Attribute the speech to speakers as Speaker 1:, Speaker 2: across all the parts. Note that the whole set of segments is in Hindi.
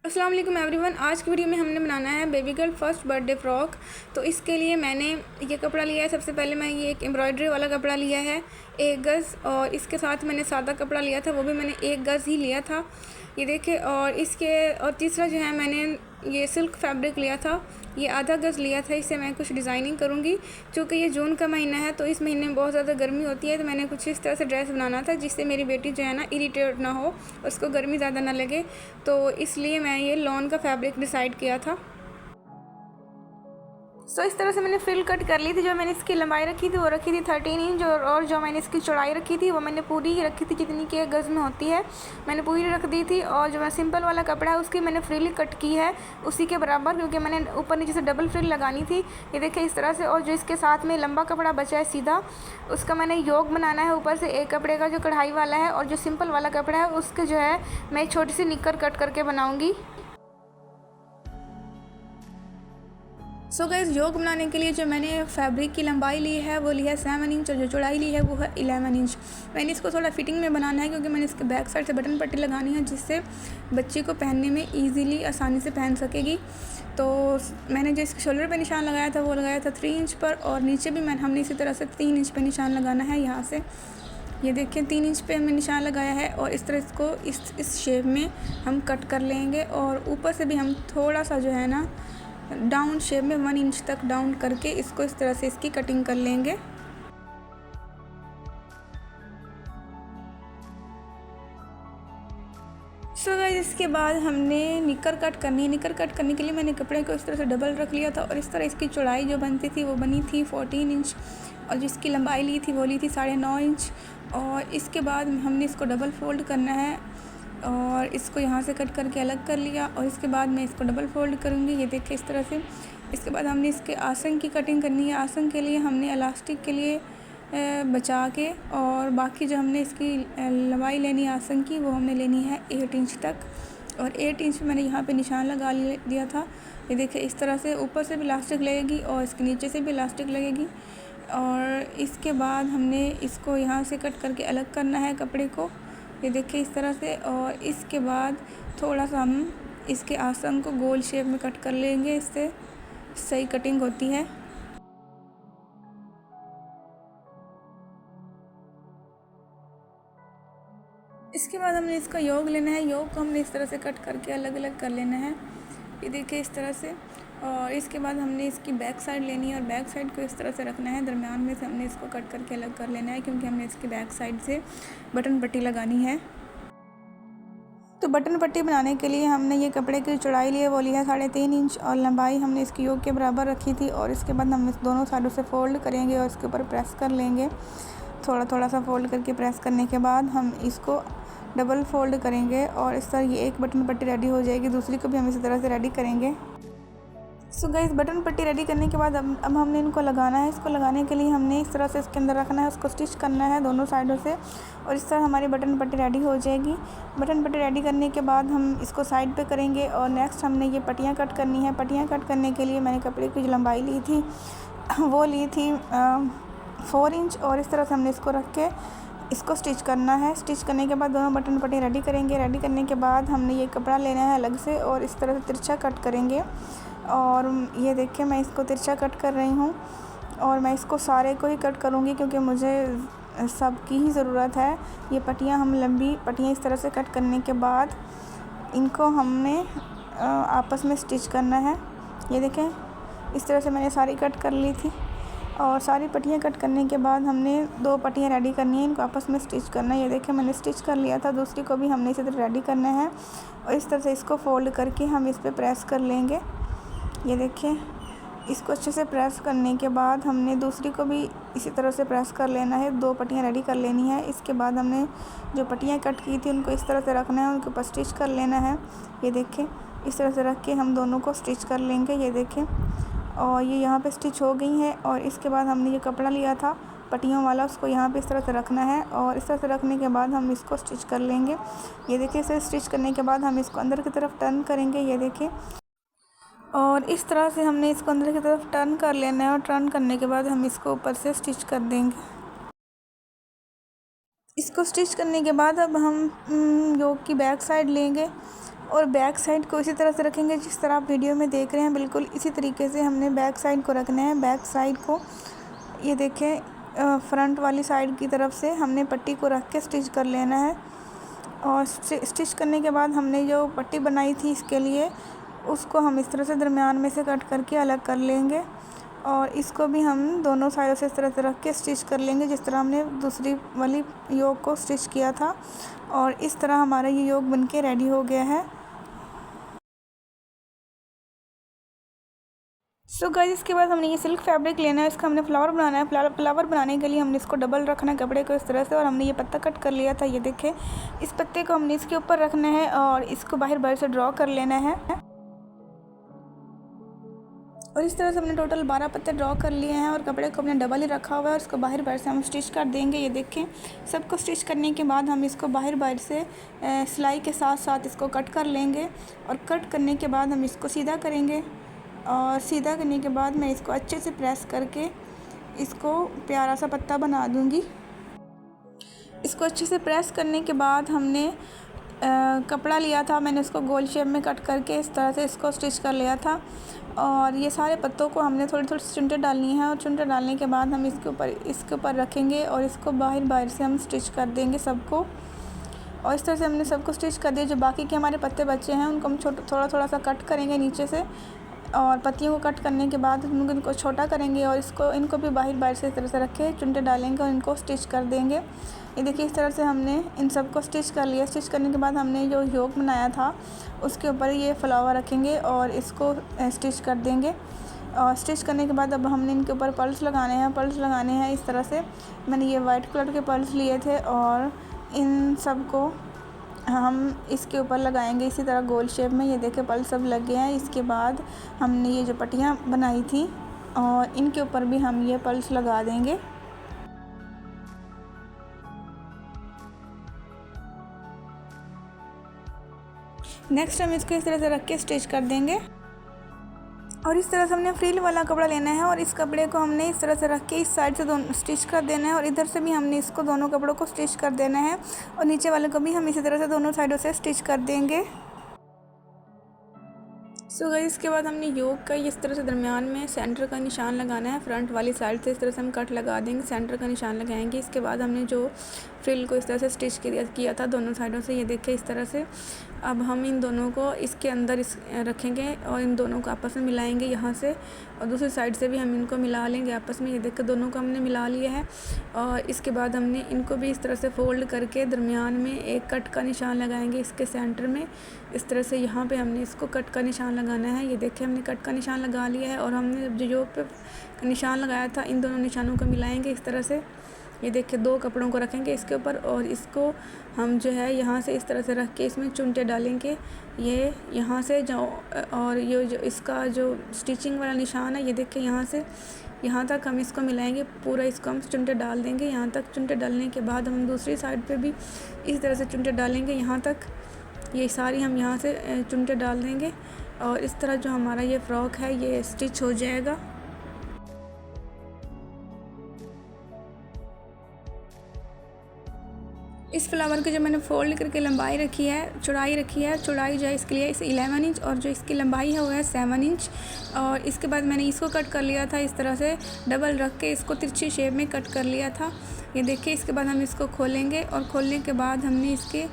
Speaker 1: अस्सलाम वालेकुम एवरीवन। आज की वीडियो में हमने बनाना है baby girl first birthday frock. तो इसके लिए मैंने ये कपड़ा लिया है। सबसे पहले मैं ये एक एम्ब्रॉयडरी वाला कपड़ा लिया है 1 गज़, और इसके साथ मैंने सादा कपड़ा लिया था, वो भी मैंने 1 गज़ ही लिया था, ये देखिए। और तीसरा जो है मैंने ये सिल्क फैब्रिक लिया था, ये आधा गज़ लिया था। इससे मैं कुछ डिज़ाइनिंग करूँगी। चूँकि ये जून का महीना है तो इस महीने में बहुत ज़्यादा गर्मी होती है, तो मैंने कुछ इस तरह से ड्रेस बनाना था जिससे मेरी बेटी जो है ना इरिटेट ना हो, उसको गर्मी ज़्यादा ना लगे। तो इसलिए मैं ये लॉन का फैब्रिक डिसाइड किया था। इस तरह से मैंने फ्रिल कट कर ली थी। जो मैंने इसकी लंबाई रखी थी वो रखी थी 13 इंच, और जो मैंने इसकी चौड़ाई रखी थी वो मैंने पूरी ही रखी थी, जितनी कि गज़ में होती है मैंने पूरी रख दी थी। और जो मैं सिंपल वाला कपड़ा है उसकी मैंने फ्रिल कट की है उसी के बराबर, क्योंकि मैंने ऊपर नीचे से डबल फ्रिल लगानी थी, ये देखिए इस तरह से। और जो इसके साथ में लंबा कपड़ा बचा है सीधा, उसका मैंने योग बनाना है ऊपर से एक कपड़े का जो कढ़ाई वाला है, और जो सिंपल वाला कपड़ा है उसके जो है मैं एक छोटी सी निक्कर कट करके बनाऊँगी। गाइस, योग बनाने के लिए जो मैंने फैब्रिक की लंबाई ली है वो ली है 7 इंच, और जो चौड़ाई ली है वो है 11 इंच। मैंने इसको थोड़ा फिटिंग में बनाना है, क्योंकि मैंने इसके बैक साइड से बटन पट्टी लगानी है, जिससे बच्ची को पहनने में ईज़िली आसानी से पहन सकेगी। तो मैंने जो इसके शोल्डर पे निशान लगाया था वो लगाया था 3 इंच पर, और नीचे भी हमने इसी तरह से 3 इंच पे निशान लगाना है। यहाँ से ये देखिए 3 इंच पे हमने निशान लगाया है, और इस तरह इसको इस शेप में हम कट कर लेंगे। और ऊपर से भी हम थोड़ा सा जो है ना डाउन शेप में 1 इंच तक डाउन करके इसको इस तरह से इसकी कटिंग कर लेंगे। गाइस, इसके बाद हमने निकर कट करनी है। निकर कट करने के लिए मैंने कपड़े को इस तरह से डबल रख लिया था, और इस तरह इसकी चौड़ाई जो बनती थी वो बनी थी 14 इंच, और जिसकी लंबाई ली थी वो ली थी 9.5 इंच। और इसके बाद हमने इसको डबल फोल्ड करना है, और इसको यहाँ से कट करके अलग कर लिया, और इसके बाद मैं इसको डबल फोल्ड करूँगी, ये देखिए इस तरह से। इसके बाद हमने इसके आसन की कटिंग करनी है। आसन के लिए हमने इलास्टिक के लिए बचा के, और बाकी जो हमने इसकी लंबाई लेनी है आसन की, वो हमने लेनी है 8 इंच तक। और 8 इंच में मैंने यहाँ पे निशान लगा दिया था, ये देखिए इस तरह से। ऊपर से भी इलास्टिक लगेगी और इसके नीचे से भी इलास्टिक लगेगी। और इसके बाद हमने इसको यहाँ से कट करके अलग करना है कपड़े को, ये देखिए इस तरह से। और इसके बाद थोड़ा सा हम इसके आसन को गोल शेप में कट कर लेंगे, इससे सही कटिंग होती है। इसके बाद हमने इसका योग लेना है। योग को हमने इस तरह से कट करके अलग अलग कर लेना है, ये देखिए इस तरह से। और इसके बाद हमने इसकी बैक साइड लेनी है, और बैक साइड को इस तरह से रखना है। दरमियान में से हमने इसको कट करके अलग कर लेना है, क्योंकि हमने इसकी बैक साइड से बटन पट्टी लगानी है। तो बटन पट्टी बनाने के लिए हमने ये कपड़े की चौड़ाई ली है वो ली है 3.5 इंच, और लंबाई हमने इसकी योग के बराबर रखी थी। और इसके बाद हम इस दोनों साइडों से फ़ोल्ड करेंगे और इसके ऊपर प्रेस कर लेंगे। थोड़ा थोड़ा सा फ़ोल्ड करके प्रेस करने के बाद हम इसको डबल फ़ोल्ड करेंगे, और इस तरह ये एक बटन पट्टी रेडी हो जाएगी। दूसरी को भी हम इसी तरह से रेडी करेंगे। गाइस, बटन पट्टी रेडी करने के बाद अब हमने इनको लगाना है। इसको लगाने के लिए हमने इस तरह से इसके अंदर रखना है, उसको स्टिच करना है दोनों साइडों से, और इस तरह हमारी बटन पट्टी रेडी हो जाएगी। बटन पट्टी रेडी करने के बाद हम इसको साइड पे करेंगे, और नेक्स्ट हमने ये पट्टियाँ कट करनी है। पट्टियाँ कट करने के लिए मैंने कपड़े की जो लंबाई ली थी वो ली थी 4 इंच, और इस तरह से हमने इसको रख के इसको स्टिच करना है। स्टिच करने के बाद दोनों बटन पट्टी रेडी करेंगे। रेडी करने के बाद हमने ये कपड़ा लेना है अलग से, और इस तरह से तिरछा कट करेंगे। और ये देखिए मैं इसको तिरछा कट कर रही हूँ, और मैं इसको सारे को ही कट करूँगी, क्योंकि मुझे सब की ही ज़रूरत है। ये पट्टियाँ हम लंबी पट्टियाँ इस तरह से कट करने के बाद इनको हमने आपस में स्टिच करना है। ये देखें इस तरह से मैंने सारी कट कर ली थी, और सारी पट्टियाँ कट करने के बाद हमने 2 पट्टियाँ रेडी करनी है, इनको आपस में स्टिच करना है। ये देखिए मैंने स्टिच कर लिया था, दूसरी को भी हमने इसी तरह रेडी करना है, और इस तरह से इसको फोल्ड करके हम इस पर प्रेस कर लेंगे। ये देखिए इसको अच्छे से प्रेस करने के बाद हमने दूसरी को भी इसी तरह से प्रेस कर लेना है। 2 पट्टियाँ रेडी कर लेनी है। इसके बाद हमने जो पट्टियाँ कट की थी उनको इस तरह से रखना है, उनके ऊपर स्टिच कर लेना है। ये देखिए इस तरह से रख के हम दोनों को स्टिच कर लेंगे, ये देखिए। और ये यहाँ पे स्टिच हो गई है। और इसके बाद हमने ये कपड़ा लिया था पट्टियों वाला, उसको यहाँ पे इस तरह से रखना है, और इस तरह से रखने के बाद हम इसको स्टिच कर लेंगे। ये देखिए इसे स्टिच करने के बाद हम इसको अंदर की तरफ टर्न करेंगे, ये देखिए। और इस तरह से हमने इसको अंदर की तरफ टर्न कर लेना है, और टर्न करने के बाद हम इसको ऊपर से स्टिच कर देंगे। इसको स्टिच करने के बाद अब हम योग की बैक साइड लेंगे, और बैक साइड को इसी तरह से रखेंगे जिस तरह आप वीडियो में देख रहे हैं। बिल्कुल इसी तरीके से हमने बैक साइड को रखना है। बैक साइड को ये देखें फ्रंट वाली साइड की तरफ से हमने पट्टी को रख के स्टिच कर लेना है। और स्टिच करने के बाद हमने जो पट्टी बनाई थी इसके लिए, उसको हम इस तरह से दरमियान में से कट करके अलग कर लेंगे। और इसको भी हम दोनों साइडों से इस तरह से रख के स्टिच कर लेंगे जिस तरह हमने दूसरी वाली योक को स्टिच किया था। और इस तरह हमारा ये योक बनके रेडी हो गया है। सो गाइस, इसके बाद हमने ये सिल्क फैब्रिक लेना है, इसका हमने फ्लावर बनाना है। फ्लावर बनाने के लिए हमने इसको डबल रखना है कपड़े को इस तरह से। और हमने ये पत्ता कट कर लिया था, ये देखें। इस पत्ते को हमने इसके ऊपर रखना है और इसको बाहर से ड्रॉ कर लेना है। और इस तरह से हमने टोटल 12 पत्ते ड्रॉ कर लिए हैं और कपड़े को हमने डबल ही रखा हुआ है। और इसको बाहर से हम स्टिच कर देंगे। ये देखें, सबको स्टिच करने के बाद हम इसको बाहर से सिलाई के साथ साथ इसको कट कर लेंगे। और कट करने के बाद हम इसको सीधा करेंगे। और सीधा करने के बाद मैं इसको अच्छे से प्रेस करके इसको प्यारा सा पत्ता बना दूंगी। इसको अच्छे से प्रेस करने के बाद हमने कपड़ा लिया था, मैंने उसको गोल शेप में कट करके इस तरह से इसको स्टिच कर लिया था। और ये सारे पत्तों को हमने थोड़ी थोड़ी चुनटे डालनी है। और चुनटे डालने के बाद हम इसके ऊपर रखेंगे और इसको बाहर से हम स्टिच कर देंगे सबको। और इस तरह से हमने सबको स्टिच कर दिया। जो बाकी के हमारे पत्ते बचे हैं उनको हम थोड़ा सा कट करेंगे नीचे से। और पत्तियों को कट करने के बाद हम इनको छोटा करेंगे और इनको भी बाहर से इस तरह से रख के चुनटे डालेंगे और इनको स्टिच कर देंगे। ये देखिए, इस तरह से हमने इन सबको स्टिच कर लिया। स्टिच करने के बाद हमने जो योक बनाया था उसके ऊपर ये फ्लावर रखेंगे और इसको स्टिच कर देंगे। और स्टिच करने के बाद अब हमने इनके ऊपर पर्ल्स लगाने हैं इस तरह से। मैंने ये वाइट कलर के पर्ल्स लिए थे और इन सब को हम इसके ऊपर लगाएंगे इसी तरह गोल शेप में। ये देखें, पर्ल्स सब लग गए हैं। इसके बाद हमने ये जो पट्टियाँ बनाई थी और इनके ऊपर भी हम ये पर्ल्स लगा देंगे। नेक्स्ट हम इसको इस तरह से रख के स्टिच कर देंगे। और इस तरह से हमने फ्रिल वाला कपड़ा लेना है और इस कपड़े को हमने इस तरह से रख के इस साइड से दोनों स्टिच कर देना है। और इधर से भी हमने इसको दोनों कपड़ों को स्टिच कर देना है। और नीचे वाले को भी हम इसी तरह से दोनों साइडों से स्टिच कर देंगे। सो गाइस, इसके बाद हमने योक का इस तरह से दरमियान में सेंटर का निशान लगाना है। फ्रंट वाली साइड से इस तरह से हम कट लगा देंगे, सेंटर का निशान लगाएंगे। इसके बाद हमने जो फ्रिल को इस तरह से स्टिच किया था दोनों साइडों से, ये देखिए इस तरह से। अब हम इन दोनों को इसके अंदर रखेंगे और इन दोनों को आपस में मिलाएंगे यहाँ से। और दूसरी साइड से भी हम इनको मिला लेंगे आपस में। ये देख कर दोनों को हमने मिला लिया है। और इसके बाद हमने इनको भी इस तरह से फोल्ड करके दरमियान में एक कट का निशान लगाएंगे इसके सेंटर में। इस तरह से यहाँ पे हमने इसको कट का निशान लगाना है। ये देखिए, हमने कट का निशान लगा लिया है। और हमने जो योक पे निशान लगाया था इन दोनों निशानों को मिलाएंगे इस तरह से। ये देखिए, दो कपड़ों को रखेंगे इसके ऊपर और इसको हम जो है यहाँ से इस तरह से रख के इसमें चुनटे डालेंगे। ये यहाँ से जो और ये जो इसका जो स्टिचिंग वाला निशान है, ये देखिए यहाँ से यहाँ तक हम इसको मिलाएंगे। पूरा इसको हम चुनटे डाल देंगे यहाँ तक। चुनटे डालने के बाद हम दूसरी साइड पे भी इस तरह से चुनटे डालेंगे यहाँ तक। ये सारी हम यहाँ से चुनटे डाल देंगे और इस तरह जो हमारा ये फ्रॉक है ये स्टिच हो जाएगा। इस फ्लावर की जो मैंने फोल्ड करके लंबाई रखी है, चौड़ाई रखी है, चौड़ाई जो है इसके लिए 11 इंच और जो इसकी लंबाई है वो है 7 इंच। और इसके बाद मैंने इसको कट कर लिया था इस तरह से, डबल रख के इसको तिरछी शेप में कट कर लिया था। ये देखिए, इसके बाद हम इसको खोलेंगे और खोलने के बाद हमने इसके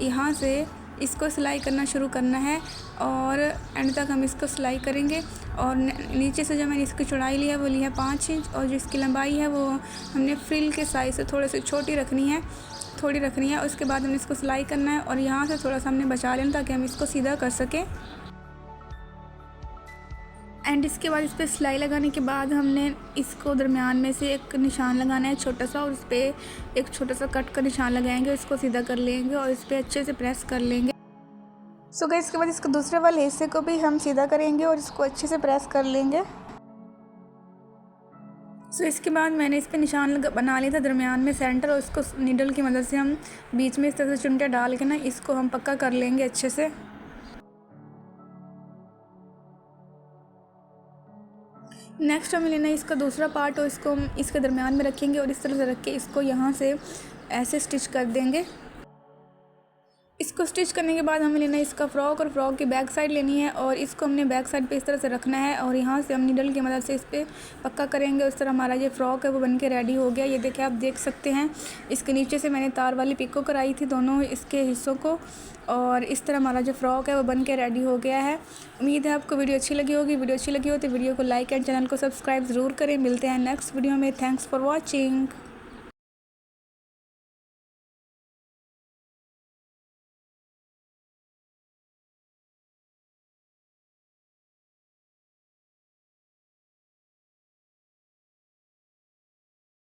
Speaker 1: यहाँ से इसको सिलाई करना शुरू करना है और एंड तक हम इसको सिलाई करेंगे। और नीचे से जो मैंने इसकी चौड़ाई ली है वो ली है 5 इंच और जो इसकी लंबाई है वो हमने फ्रिल के साइज़ से थोड़ी सी छोटी रखनी है, थोड़ी रखनी है। उसके बाद हमने इसको सिलाई करना है और यहाँ से थोड़ा सा हमने बचा लेना ताकि हम इसको सीधा कर सकें। एंड इसके बाद इस पर सिलाई लगाने के बाद हमने इसको दरमियान में से एक निशान लगाना है छोटा सा और इस पर एक छोटा सा कट का निशान लगाएंगे, इसको सीधा कर लेंगे और इस पर अच्छे से प्रेस कर लेंगे। सो गाइस, इसके बाद इसको दूसरे वाले हिस्से को भी हम सीधा करेंगे और इसको अच्छे से प्रेस कर लेंगे। सो इसके बाद मैंने इस पर निशान बना लिया था दरमियान में सेंटर और इसको नीडल की मदद से हम बीच में इस तरह से चुनटे डाल के ना इसको हम पक्का कर लेंगे अच्छे से। नेक्स्ट हमें लेना है इसका दूसरा पार्ट और इसको हम इसके दरमियान में रखेंगे और इस तरह से रख के इसको यहाँ से ऐसे स्टिच कर देंगे। इसको स्टिच करने के बाद हमें लेना है इसका फ्रॉक और फ्रॉक की बैक साइड लेनी है और इसको हमने बैक साइड पे इस तरह से रखना है और यहाँ से हम नीडल की मदद से इस पर पक्का करेंगे। उस तरह हमारा ये फ्रॉक है वो बन के रेडी हो गया। ये देखिए आप देख सकते हैं, इसके नीचे से मैंने तार वाली पिको कराई थी दोनों इसके हिस्सों को और इस तरह हमारा जो फ्रॉक है वो बन के रेडी हो गया है। उम्मीद है आपको वीडियो अच्छी लगी होगी। वीडियो अच्छी लगी हो तो वीडियो को लाइक एंड चैनल को सब्सक्राइब ज़रूर करें। मिलते हैं नेक्स्ट वीडियो में। Thanks for watching.